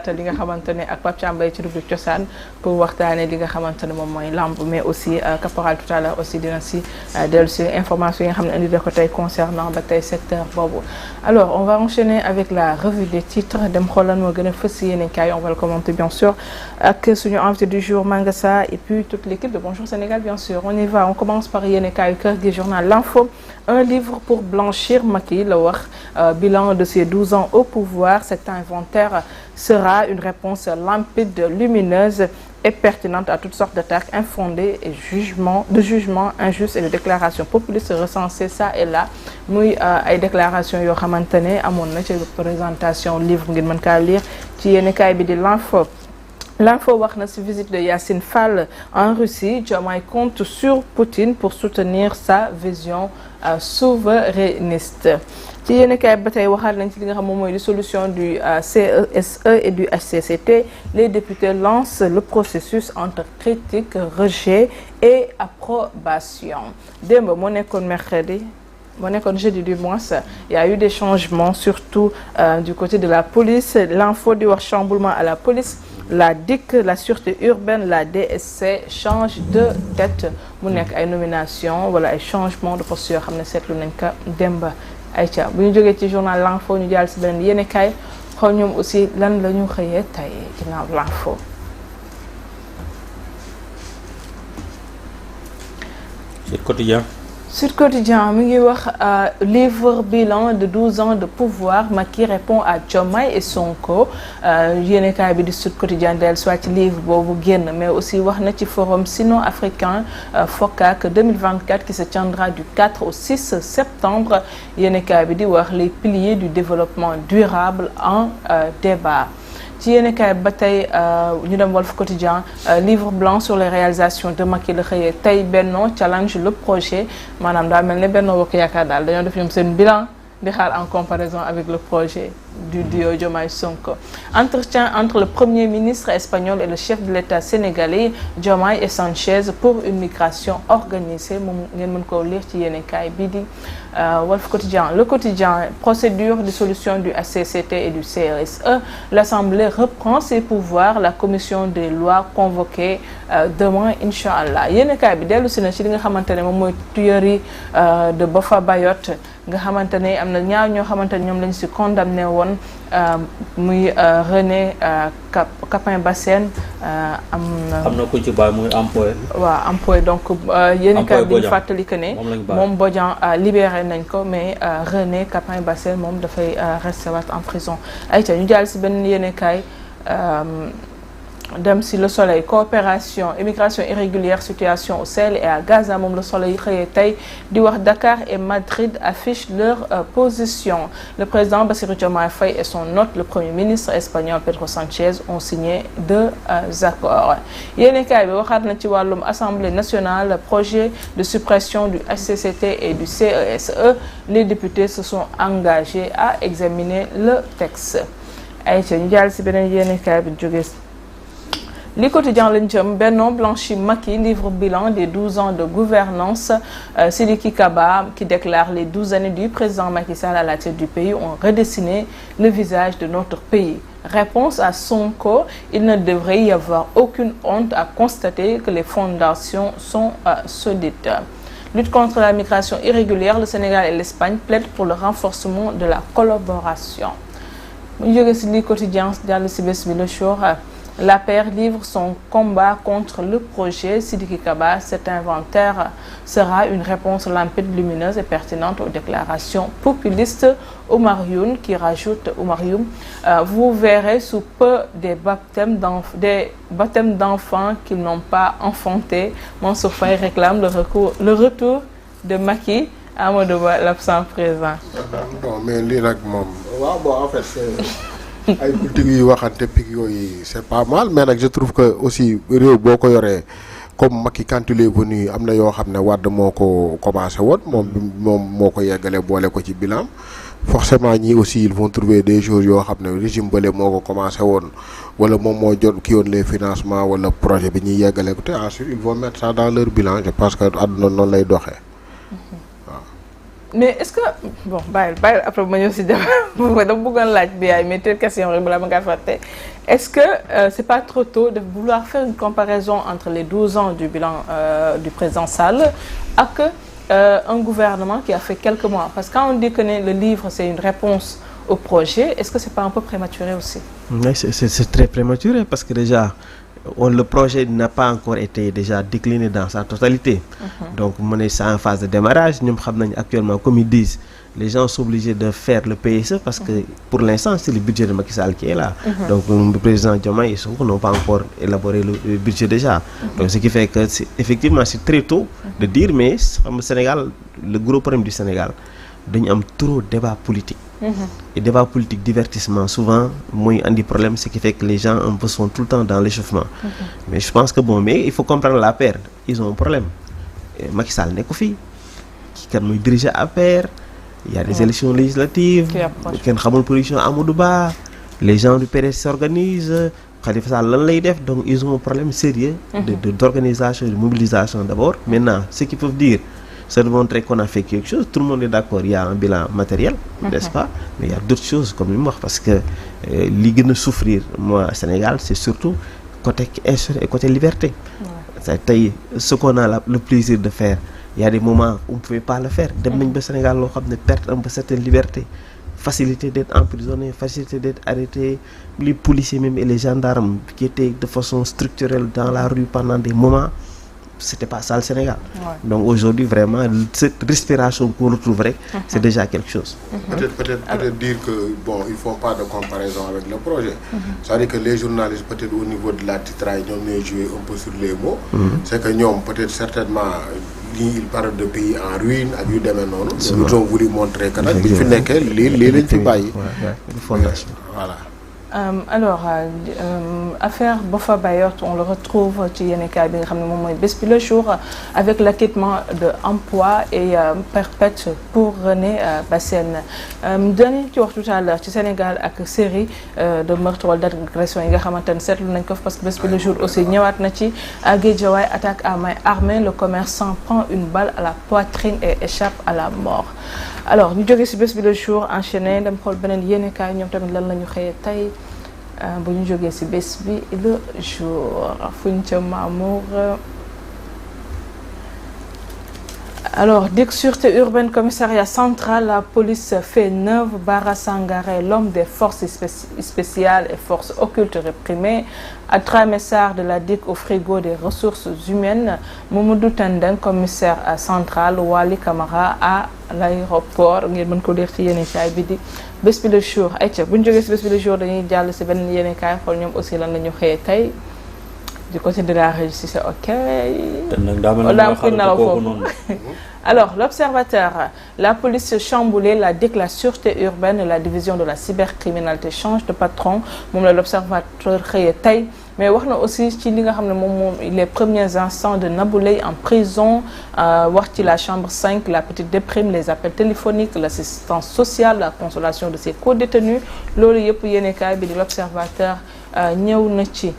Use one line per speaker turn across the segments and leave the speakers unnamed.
li nga xamante ne ak Pape Thiam Mbaye ci rubrique cosaan pour waxtaanee li nga xamante ne moom mooy lamb mais aussi caporal tout à l'heure aussi dina si dellu si information yi nga xam ne indi da ko tey concernant ba tey secteur boobu. Alors on va enchaîner avec la revue des titres dem xoolal moo gën a fës si yéen kaay on va le commenter bien sûr ak suñu invité du jour Mangassa et puis toute l'équipe de Bonjour Sénégal bien sûr. On y va, on commence par yéen kaay kër gi journal L'Info. Un livre pour blanchir Macky la wax bilan de ses 12 ans au pouvoir. Cet inventaire sera une réponse limpide, lumineuse et pertinente à toutes sortes d'attaques infondées et de jugements injustes et de déclarations populistes recensées ça et là muy ay déclarations yoo xamante ne amoon na ci présentation livre ngeen mën kaa lire ci yéen kaay bi di L'Info. L'Info wax na ci visite de Yassine Fall en Russie. Diomaye compte sur Poutine pour soutenir sa vision souverainiste. ci yéen kaay ba tey waxaat nañ ci li nga xam moom mooy dissolution du CESE et du HCCT. Les députés lancent le processus entre critique, rejet et approbation. démb moo nekkoon mercredi. moo nekkoon jeudi du mois il y a eu des changements surtout du côté de la police. L'Info di wax chamboulement à la police. La DIC, la sûreté urbaine, la DSC change de tête mu nekk ay nomination wala ay changement de poste yoo xam ne seetlu nañ ko démb. Aïcha bu ñu jógee ci journal L'Info ñu jàll si beneen yéenekaay xool ñoom aussi lan la ñu xëyee tey ginnaaw L'Info.
Sud Quotidien.
Sud Quotidien mi ngi wax livre bilan de 12 ans de pouvoir. Macky répond à Diomaye et Sonko. Yéenekaay bi di Sud Quotidien del soit ci livre boobu génn mais aussi wax na ci forum sino-africain FOCAC 2024 qui se tiendra du 4 au 6 septembre. Yéenekaay bi di wax les piliers du développement durable en débat. ci yéenekaay ba tey ñu dem Walf Quotidien livre blanc sur les réalisations de Macky la xëyee tey Benno challenge le projet maanaam daa mel ne Benno Bokk Yaakaar daal dañoo def ñoom seen bilan di xaar en comparaison avec le projet du duo Diomaye Sonko. Entretien entre le premier ministre espagnol et le chef de l'État sénégalais Diomaye et Sanchez pour une migration organisée moom ngeen mën koo lire ci yéenekaay bii di Walf Quotidien. Le Quotidien, procédure de dissolution du HCCT et du CRSE. L'Assemblée reprend ses pouvoirs. La commission des lois convoquée demain inch'Allah. Yéenekaay bi dellu si na ci li nga xamante ne moom mooy tuerie de Boffa Bayotte nga xamante ne am na ñaar ñoo xamante ne ñoom lañ si condamné woon muy René Capain Bassène am na ku ci bàyyi muy Ampoé. waaw Ampoé donc yéenekaay bi ñu fàttali que ne moom Bodian libéré nañ ko mais René Capain Bassène moom dafay rester waat en prison. ayca ñu jàll si benn yéenekaay dem si Le Soleil. Coopération immigration irrégulière situation au Sahel et à Gaza moom Le Soleil xëyee tey di wax Dakar et Madrid affichent leur position. Le président Bassirou Diomaye Faye et son hôte le premier ministre espagnol Pedro Sanchez ont signé deux accords. Yéenekaay bi waxaat na ci wàllum Assemblée nationale projet de suppression du HCCT et du CESE. Les députés se sont engagés à examiner le texte. ayca ñu jàll si beneen yéenekaay bi jógee li Quotidien lañ jëm. Benno blanchit Macky, livre bilan des 12 ans de gouvernance. Sidiki Kaba qui déclare les 12 années du président Macky Sall à la tête du pays ont redessiné le visage de notre pays. Réponse à Sonko, il ne devrait y avoir aucune honte à constater que les fondations sont solides. Lutte contre la migration irrégulière, le Sénégal et l'Espagne plaident pour le renforcement de la collaboration. Bu ñu jógee ci li Quotidien jàll ci bés bi Le Jour. L'APR livre son combat contre le projet. Sidiki Kaba, cet inventaire sera une réponse limpide, lumineuse et pertinente aux déclarations populistes. Oumar Youn qui rajoute, vous verrez sous peu des baptêmes d'enfants qu'ils n'ont pas enfantés. Mansour Faye réclame le retour de Macky. Amadou Ba, l'absent présent.
Bon, mais lii nag moom waaw bon en fait ay politique yi waxante pig yooyu c'est pas mal mais nag je trouve que aussi réew boo ko yoree comme Macky quand il est venu am na yoo xam ne Wade moo ko commencé woon moom moo ko yeggale boole ko ci bilan forcément ñii aussi ils vont trouver des choses yoo xam ne régime bële moo ko commencé woon wala moom moo jot ki woon les financements wala projet bi ñuy yeggale ko te ensuite ils vont mettre ça dans leur bilan je pense que àdduna noonu lay doxee.
mais est-ce que bon bàyyi après ma ñëw si dama bëggoon laaj bi yaay mais telle question rek balaa ma ngaa fàtte est-ce que c'est pas trop tôt de vouloir faire une comparaison entre les 12 ans du bilan du président Sall ak un gouvernement qui a fait quelques mois parce que quand on dit que le livre c'est une réponse au projet est-ce que c'est pas un peu prématuré aussi?
Oui, c'est très prématuré parce que déjà le projet n'a pas encore été déjà décliné dans sa totalité. Donc c'est en phase de démarrage. Nous savons actuellement, comme ils disent, les gens sont obligés de faire le PSE parce que pour l'instant c'est le budget de Macky Sall qui est là. Donc le président Diomaye et Sonko n'ont pas encore élaboré le budget déjà. Donc ce qui fait que effectivement c'est très tôt de dire mais le Sénégal, le gros problème du Sénégal, il y a trop de débats politiques. Et débat politique, divertissement, souvent, un des problèmes, c'est qui fait que les gens un peu sont tout le temps dans l'échauffement. Mais je pense que mais il faut comprendre la paire. Ils ont un problème. Macky Sall n'est pas fait. Qui dirige à paire. Il y a des élections législatives. Les gens du PDS s'organisent. Khalifa Sall, donc ils ont un problème sérieux d'organisation, de mobilisation d'abord. Maintenant, ce qu'ils peuvent dire, c'est de montrer qu'on a fait quelque chose. Tout le monde est d'accord, il y a un bilan matériel, n'est-ce pas? Mais il y a d'autres choses comme le mort parce que l'idée de souffrir, moi, au Sénégal, c'est surtout côté et côté liberté. C'est ce qu'on a le plaisir de faire. Il y a des moments où on ne pouvait pas le faire. Demain, au Sénégal, on a perdre un peu certaine liberté. Facilité d'être emprisonné, facilité d'être arrêté. Les policiers même et les gendarmes qui étaient de façon structurelle dans la rue pendant des moments. C'était pas ça le Sénégal. Donc aujourd'hui vraiment cette respiration qu'on retrouverait c'est déjà quelque chose.
Peut-être dire que bon ils font pas de comparaison avec le projet. C'est-à-dire que les journalistes peut-être au niveau de la titraille ils ont joué un peu sur les mots. C'est que nous peut-être certainement ils parlent de pays en ruine ak yu demee noonu. Ils ont voulu montrer que nag bi fi nekkee lii lañ fi bàyyi.
Fondation.
Voilà.
Alors affaire Boffa Bayotte on le retrouve ci yenn cas bi nga xam ne moom mooy bés bi le jour avec l'acquittement de emploi et perpète pour René Bassène dañu ci wax tout à l'heure ci Sénégal ak série de meurtre wala d'agression yi nga xamante ne seetlu nañ ko parce que bés bi le jour aussi ñëwaat na ci à Guédiawaye attaque à main armée le commerçant prend une balle à la poitrine et échappe à la mort. Alors ñu jógee ci bés bi le jour enchaîné dem xool beneen yenn cas ñoom tamit lan la ñu xëyee tey bu ñu jógee ci bés bi le jour Founthia Mamour. Alors DIC sûreté urbaine commissariat central la police fait 9 Bara Sangaré l'homme des forces spéciales et forces occultes réprimées Adramé Sarr de la DIC au frigo des ressources humaines Mamadou Tandeng commissaire central Wali Camara à l'aéroport ngeen mën ko lire ci yeneen kaay bi di bés bi le jour ayca bu ñu jógee ci bés bi le jour dañuy jàll ci benn yeneen kaay xool ñoom aussi lan la ñu xëyee tey du côté de la régie c'est ok. Alors, l'observateur, la police chamboulée, la DIC, la sûreté urbaine et la division de la cybercriminalité change de patron. L'observateur xëyee tey mais wax na aussi ci li nga xam ne moom les premiers instants de Nabou Leye en prison wax ci la chambre 5 la petite déprime les appels téléphoniques l'assistance sociale la consolation de ses co-détenus loolu yëpp yéenekaay bi di l'observateur ñëw na ci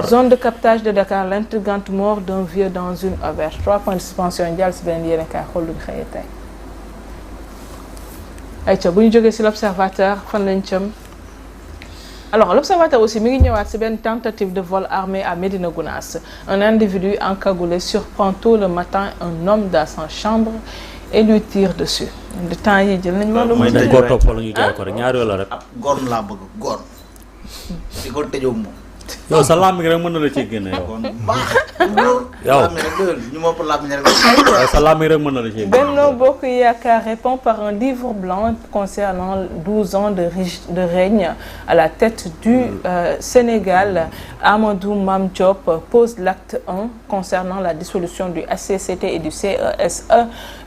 zone de captage de Dakar l'intrigante mort d'un vieux dans une auberge 3 points de suspension jàll si beneen yéenekaay xool lu ñu xëyee tey ayca bu ñu jógee si l'observateur fan lañ cëm alors l'observateur aussi mi ngi ñëwaat ci benn tentative de vol armé à Médina Gounass un individu encagoulé surprend tôt le matin un homme dans sa chambre et lui tire dessus de temps yi jël nañ loolu
mooy dañ koo topp wala ñu jaay ko rek ñaari yoon la rek
góor laa bëgg góor di ko tëjoo moom
yow sa làmmiñ rek mën na la ci génne yow yow
ñu moo pour làmmiñ rek
sa làmmiñ rek mën na la ci génne
Benno Bokk Yaakaar répond par un livre blanc concernant 12 ans de règne à la tête du Sénégal. Amadou Mame Diop pose l'acte 1 concernant la dissolution du HCCT et du CESE.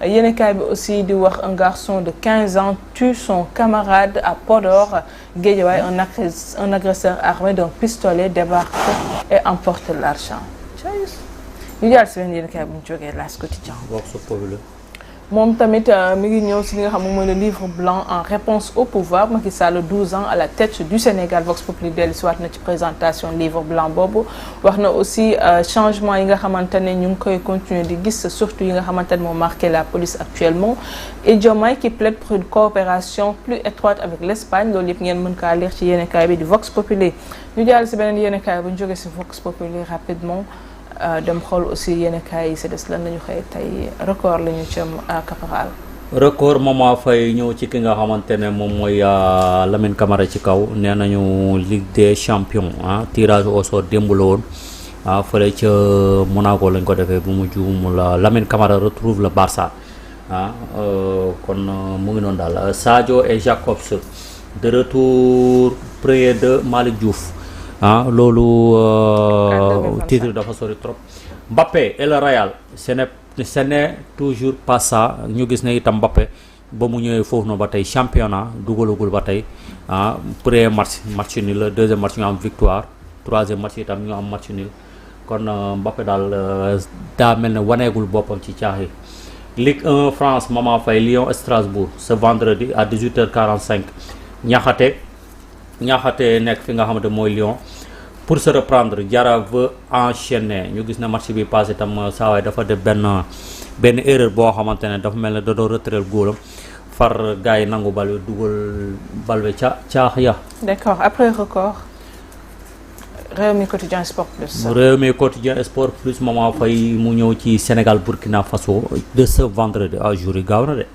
Yéenekaay bi aussi di wax un garçon de 15 ans tue son camarade à Podor. Guédiawaye un agresseur armé d'un pistolet débarque et emporte l'argent. ñu jàll si benn yéenekaay bu ñu jógee L'As Quotidien. moom tamit mi ngi ñëw si li nga xam moom mooy le livre blanc en réponse au pouvoir Macky Sall 12 ans à la tête du Sénégal Vox Populi dellu si waat na ci présentation livre blanc boobu wax na aussi changement yi nga xamante ne ñu ngi koy continuer di gis surtout yi nga xamante ne moo marqué la police actuellement et Diomaye qui plaide pour une coopération plus étroite avec l'Espagne loolu yëpp ngeen mën kaa lire ci yéenekaay bi di Vox Populi ñu jàll si beneen yéenekaay bu ñu jógee si Vox Populi rapidement dem xool aussi yéenekaay yi si des lan lañu xëy tey record la ñu cëm caporal
record Mama Faye ñëw ci ki nga xamante ne moom mooy Lamine Camara ci kaw nee nañu Ligue des champions tirage au sort démb la woon fële ca Monaco lañ ko defee bu mu juumul Lamine Camara retrouve le Barça kon mu ngi noonu daal Sadio et Jacobs de retour près de Malick Diouf loolu titre dafa sori trop. Mbappé et le Real ce n'est toujours pas ça ñu gis ne itam Mbappé ba mu ñëwee foofu na ba tey championnat dugalagul ba tey premier match nul la deuxième match ñu am victoire troisième match itam ñu am match nul kon Mbappé daal daa mel ne waneegul boppam ci caax yi. Ligue 1 France Mama Faye Lyon Strasbourg ce vendredi à 18h45 ñaxate nekk fi nga xamante mooy Lyon pour se reprendre Diarra veut enchaîner ñu gis na match bi passé tam saa waay dafa def benn erreur boo xamante ne dafa mel ne da doon retraite góolam far gars yi nangu bal bi dugal bal bi ca caax ya.
D'accord après record Rewmi Quotidien Sport Plus.
Rewmi Quotidien Sport Plus Mama Faye mu ñëw ci Sénégal Burkina Faso de ce vendredi jour yi gaaw na de.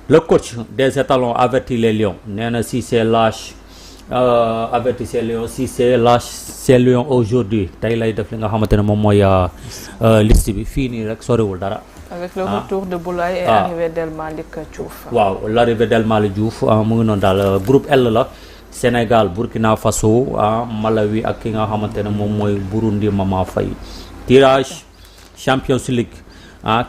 Le coach des étalons avertit les Lions nee na si c'est lâche avertit ces Lions si c'est lâche ces Lions aujourd'hui tey lay def li nga xamante ne moom mooy liste bi fii nii rek soriwul dara.
Avec le retour de Boulaye et l'arrivée d'El Malick Diouf.
waaw l'arrivée d'El Malick Diouf mu ngi noonu daal groupe L la Sénégal Burkina Faso Malawi ak ki nga xamante ne moom mooy Burundi Mama Faye tirage Champions League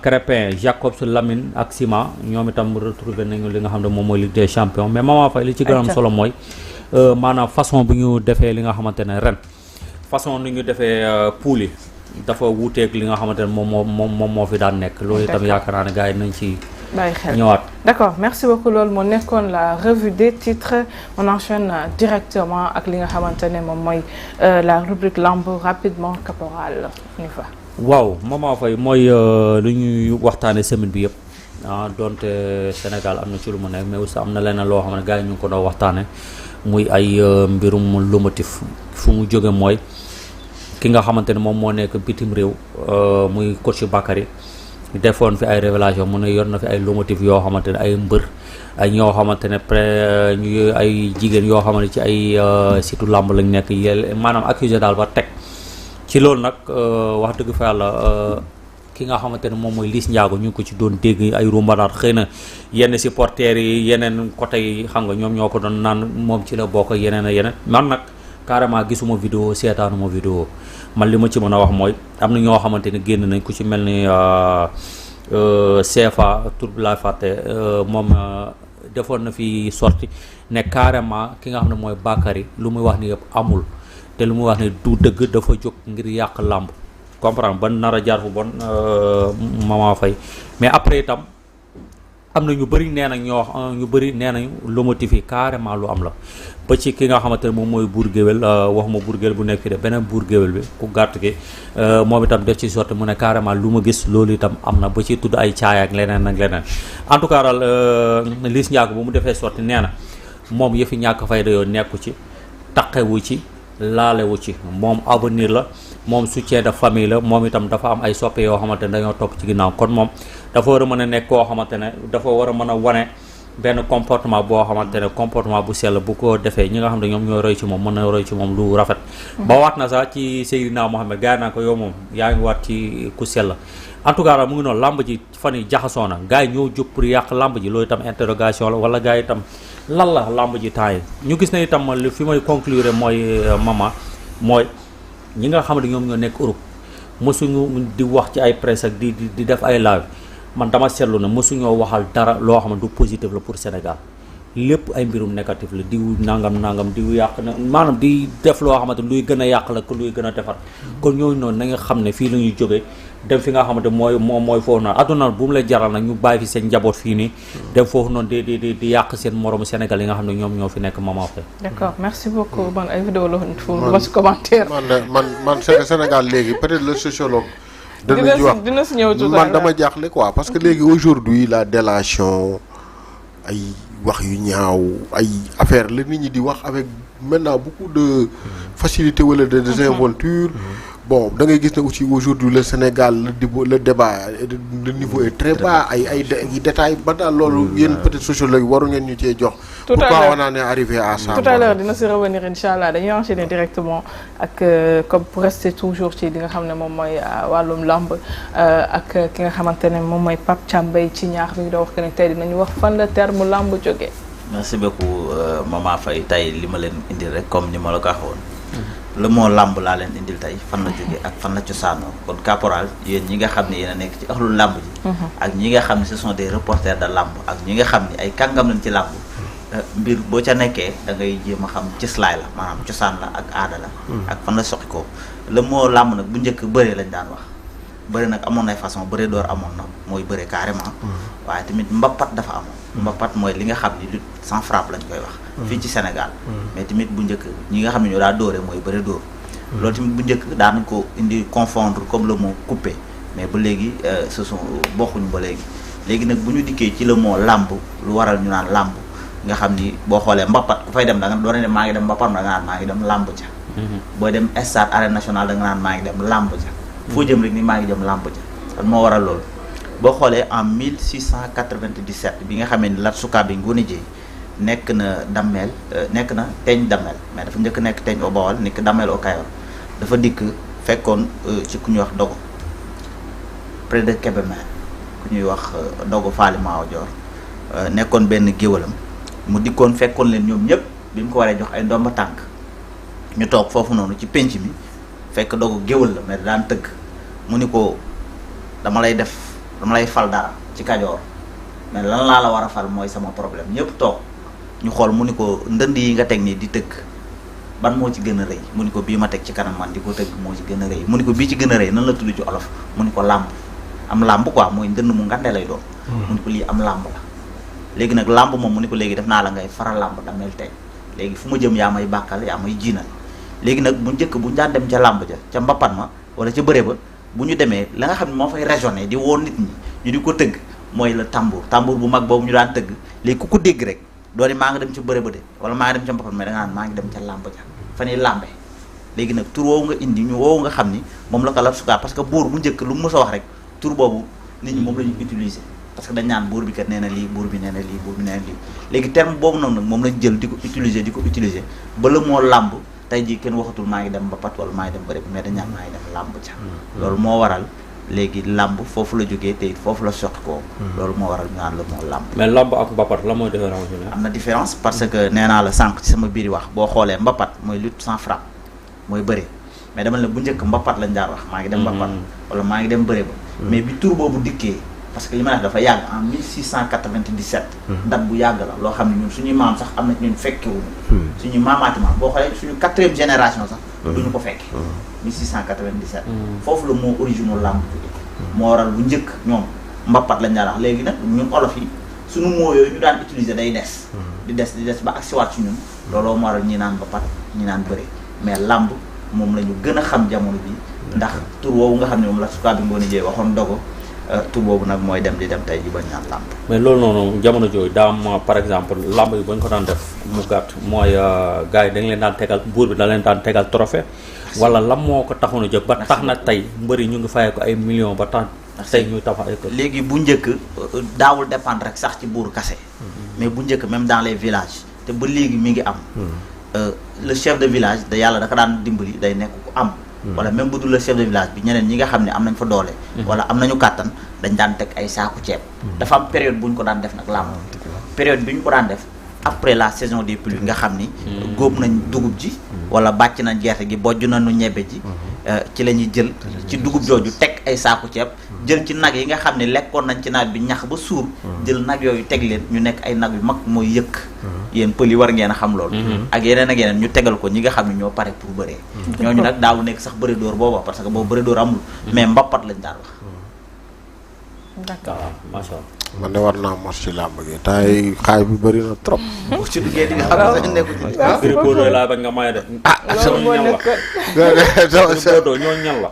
Crépin Jacobs Lamine ak Sima ñoom itam retrouvé nañu li nga xam ne moom mooy Ligue des champions mais Mama Faye li ci gën a am solo mooy maanaam façon bi ñu defee li nga xamante ne ren façon ni ñu defee poule yi dafa wuuteeg li nga xamante ne moom moo fi daan nekk loolu itam yaakaar naa ne gars yi nañ ci
bàyyi xel
ñëwaat.
D'accord merci beaucoup loolu moo nekkoon la revue des titres on enchaîne directement ak li nga xamante ne moom mooy la rubrique lamb rapidement caporal ni fa.
waaw Mama Faye mooy lu ñuy waxtaane semaine bi yëpp donte Sénégal am na ci lu mu nekk mais aussi am na leneen loo xam ne gars yi ñu ngi ko doon waxtaane muy ay mbirum lomotif fu mu jóge mooy ki nga xamante ne moom moo nekk bitim réew muy coach Bakary defoon fi ay révélation mu ne yor na fi ay lomotif yoo xamante ne ay mbër ay ñoo xamante ne ñu ay jigéen yoo xamante ci ay situ làmb lañ nekk maanaam accusé daal ba teg ci loolu nag wax dëgg fa yàlla ki nga xamante ne moom mooy Liss Ndiago ñu ngi ko ci doon dégg ay rumbanaat xëy na yenn supporters yi yeneen côté yi xam nga ñoom ñoo ko doon naan moom ci la bokk yeneen ak yeneen man nag carrément gisuma vidéo seetaanuma vidéo man li ma ci mën a wax mooy am na ñoo xamante ne génn nañ ku ci mel ni CFA tur bi laa fàtte moom defoon na fi sorti ne carrément ki nga xam ne mooy Bakary lu muy wax ni yëpp amul te lu muy wax ne du dëgg dafa jóg ngir yàq làmb comprendre ba nar a jaar fu bon Mama Faye mais après itam am na ñu bëri nee nañ ñu bëri nee nañ lomotif yi carrément lu am la ba ci ki nga xamante ne moom mooy buur géwél waxuma buur géwél bu nekk fii de beneen buur géwél bi ku gàtt gi moom itam def ci sorte mu ne carrément lu ma gis loolu itam am na ba ci tudd ay caaya ak leneen ak leneen en tout cas daal Liss Ndiago bu mu defee sorte nee na moom yëfi ñàkk fayda yoo nekku ci taqewu ci laalewu ci moom avenir la moom soutien de famille la moom itam dafa am ay soppe yoo xamante ne dañoo topp ci ginnaaw kon moom dafa war a mën a nekk koo xamante ne dafa war a mën a wane benn comportement boo xamante ne comportement bu sell bu ko defee ñi nga xam ne ñoom ñoo roy ci moom mën na roy ci moom lu rafet ba waat na sax ci Seydina Mohamed gars yi naa ko yow moom yaa ngi waat ci ku sell en tout cas mu ngi noonu làmb ji fan yi jaxasoo na gars yi ñoo jóg pour yàq làmb ji loolu itam interrogation la wala gars yi itam lan la làmb ji temps yi ñu gis ne itam fi may conclure mooy mama mooy ñi nga xam ne ñoom ñoo nekk Europe mosuñu di wax ci ay presse ak di def ay live man dama seetlu na mosuñoo waxal dara loo xam ne du positif la pour Sénégal lépp ay mbirum négatif la diw nangam diw yàq na maanaam di def loo xamante luy gën a yàq la ko luy gën a defar kon ñooñu noonu na nga xam ne fii la ñuy jógee dem fi nga xamante mooy foofu noonu adduna bu mu la jaral nag ñu bàyyi fi seen njaboot fii nii dem foofu noonu di yàq seen moromu Sénégal yi nga xam ne ñoom ñoo fi nekk Mama Faye.
d'accord merci beaucoup man ay vidéo la woon ci commentaire.
man Sénégal léegi peut-être le sociologue.
dina si ñëw tout
man dama jaaxle quoi parce que léegi aujourd'hui la délation ay wax yu ñaaw ay affaire la nit ñi di wax avec maintenant beaucoup de facilité wala de désinvolture. Bon da ngay gis ne aussi aujourd'hui le Sénégal le débat le niveau est très bas ay détails ba daal loolu yéen peut-être sociologue waru ngeen ñu cee jox. pourquoi on en est arrivé à ça.
tout à l'heure dina si revenir incha allah dañuy enchaîner directement ak comme pour rester toujours ci li nga xam ne moom mooy wàllum lamb ak ki nga xamante ne moom mooy Pape Thiam Mbaye ci ñaax bi nga doon wax que ne tey dinañu wax fan la terme lamb jógee.
merci beaucoup Mama Faye tey li ma leen indil rek comme ni ma la ko waxoon. le mot lamb laa leen indil tey fan la jógee ak fan la cosaanoo kon caporal yéen ñi nga xam ne yéen a nekk ci axlu lamb ji. ak ñi nga xam ne ce sont des reporters de lamb ak ñi nga xam ne ay kàngam lañ ci lamb. mbir boo ca nekkee da ngay jéem a xam cëslaay la maanaam cosaan la ak aada la. ak fan la soqi ko le mot lamb nag bu njëkk bëree lañ daan wax bëri nag amoon nay façon bëree door amoon na mooy bëree carrément. waaye tamit mbappat dafa amoon. mbappat mooy li nga xam ni lutte sans frappe lañ koy wax. fii ci Sénégal. mais tamit bu njëkk ñi nga xam ne ñoo daa dóore mooy bëre dóor. loolu tamit bu njëkk daanañ ko indi confondre comme le mot coupé mais ba léegi ce sont bokkuñu ba léegi nag bu ñu dikkee ci le mot làmb lu waral ñu naan làmb nga xam ni boo xoolee mbappat ku fay dem da nga doon ne maa ngi dem mbappat da nga naan maa ngi dem làmb ja. booy dem stade arène nationale da nga naan maa ngi dem làmb ja. foo jëm rek ni maa ngi dem làmb ja kon moo waral loolu boo xoolee en 1697 bi nga xamee ni Lat Sukaabe Ngoné Dieye nekk na Damel nekk na Teeñ Damel mais dafa njëkk nekk Teeñ au Bawol nekk Damel au Kayor dafa dikk fekkoon ci ku ñuy wax Dogo près de Kébémer ku ñuy wax Dogo Faali Maawo Joor nekkoon benn géwalam mu dikkoon fekkoon leen ñoom ñëpp bi mu ko waree jox ay ndomba tànk ñu toog foofu noonu ci penc mi fekk Dogo géwal la mais daan tëgg mu ni ko dama lay fal dara ci Kajoor mais lan laa la war a fal mooy sama problème ñëpp toog ñu xool mu ni ko ndënd yi nga teg nii di tëgg ban moo ci gën a rëy mu ni ko bii ma teg ci kanam man di ko tëgg moo ci gën a rëy mu ni ko bii ci gën a rëy nan la tudd ci olof mu ni ko làmb am làmb quoi mooy ndënd mu ngande lay doon mu ni ko lii am làmb la léegi nag làmb moom mu ni ko léegi def naa la ngay faral làmb Damel Teeñ léegi fu ma jëm yaa may bàkkal yaa may jiinal léegi nag bu njëkk bu ñu daan dem ca làmb ja ca mbappat ma wala ca bëre ba bu ñu demee la nga xam ne moo fay résonné di woo nit ñi ñu di ko tëgg mooy la tambour bu mag boobu ñu daan tëgg léegi ku ko dégg rek dooni maa ngi dem ca bëre ba de wala maa ngi dem ca mbappat mais da nga naan maa ngi dem ca làmb ja fa ñuy làmbe léegi nag tur woowu nga indi ñu woowu nga xam ni moom la ko Lat Sukaabe parce que buur bu njëkk lu mu mës a wax rek tur boobu nit ñi moom la ñu utiliser parce que dañ naan buur bi kat nee na lii buur bi nee na lii buur bi nee na lii léegi terme boobu noonu nag moom lañ jël di ko utiliser ba la moo làmb tey jii kenn waxatul maa ngi dem mbappat wala maa ngi dem bëre bi mais dañ naan maa ngi dem làmb ja loolu moo waral léegi làmb foofu la jógee te foofu la soqi ko loolu moo waral ñu naan la moo làmb
mais làmb ak mbappat la mooy différence bi
am na différence parce que nee naa la sànq ci sama biir wax boo xoolee mbappat mooy lutte sans frappe mooy bëre mais dama la bu njëkk mbappat lañ daan wax maa ngi dem mbappat wala maa ngi dem bëre ba mais bi tur boobu dikkee parce que li ma wax dafa yàgg en 1697 date bu yàgg la loo xam ne ñun suñuy maam sax am na ñun fekkewuñu suñuy maamaati maam boo xoolee suñu 4e génération sax duñu ko fekke 1697 foofu la moo original làmb jóge moo waral bu njëkk ñoom mbappat lañ daan wax léegi nag ñun olof yi suñu moo yooyu ñu daan utiliser day des di des ba agsiwaat ci ñun looloo moo waral ñi naan mbappat ñi naan bëre mais làmb moom la ñu gën a xam jamono bi ndax tur woowu nga xam ne moom la Sukaabe Ngoné Dieye waxoon Dogo tur boobu nag mooy dem di dem tey ji bañ naan làmb
mais loolu noonu jamono jooju daa am par exemple làmb yi bañ ko daan def mu gàtt mooy gars yi dañ leen daan tegal buur bi da leen daan tegal trophée wala lan moo ko taxoon a jóg ba tax na tey mbëri ñu ngi fayee ko ay millions ba tax tey ñuy tax ay ko
léegi bu njëkk daawul dépendre rek sax ci buur kase mais bu njëkk même dans les villages te ba léegi mi ngi am le chef de village da yàlla da ko daan dimbali day nekk ku am wala même bu dul le chef de village bi ñeneen ñi nga xam ne am nañ fa doole wala am nañu kàttan dañ daan teg ay saaku ceeb dafa am période bu ñu ko daan def nag làmb période bi ñu ko daan def après la saison des pluies nga xam ni góob nañ dugub ji wala bàcc nañ gerte gi bojj nañu ñebe ji ci la ñuy jël ci dugub jooju teg ay saaku ceeb jël ci nag yi nga xam ne lekkoon nañ ci naaj bi ñax ba suur jël nag yooyu teg leen ñu nekk ay nag yu mag mooy yëkk yéen pël yi war ngeen a xam loolu ak yeneen ñu tegal ko ñi nga xam ne ñoo pare pour bëree ñooñu nag daawu nekk sax bëri dóor booba parce que boobu bëri dóor amul mais mbappat lañ daan wax
d'accord
macha allah.
man de war naa mos ci làmb gi tay xaay bi bëri na trop.
bu ci duggee di nga xam ne sax nekku ci
Gris Bordeaux laa bañ nga may de.
loolu moo nekk
Gris Bordeaux ñoo ñan la.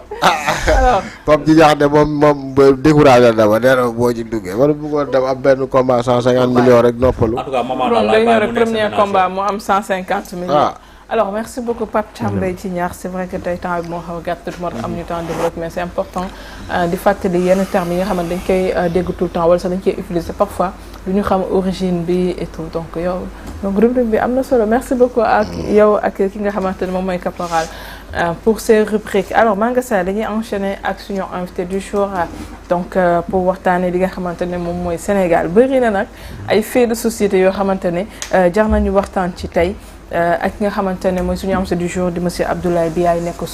alors
Pape ji jaax ne moom ba découragé dama nee na boo ci duggee wala bëggoon dem am benn combat 150 millions rek noppalu.
en tout cas maman
moom
daal
day ñëw
laay
rek premier combat mu am 150 millions.
Ah.
Alors merci beaucoup Pape Thiam Mbaye ci ñaar c'est vrai que tey temps bi moo xaw a gàtt tuuti moo tax am ñu temps développé mais c'est important di fàttali yenn termes yi nga xamante dañ koy dégg tout le temps wala sax dañ koy utiliser parfois du ñu xam origine bi et tout donc yow donc rubrique bi am na solo merci beaucoup ak yow ak ki nga xamante ne moom mooy Caporal pour ces rubriques alors Mangasa dañuy enchaîner ak suñu invité du jour donc pour waxtaanee li nga xamante ne moom mooy Sénégal bëri na nag ay faits de société yoo xamante ne jar nañu waxtaan ci tey ak ki nga xamante ne mooy suñu invité du jour di monsieur Abdoulaye Biaye nekk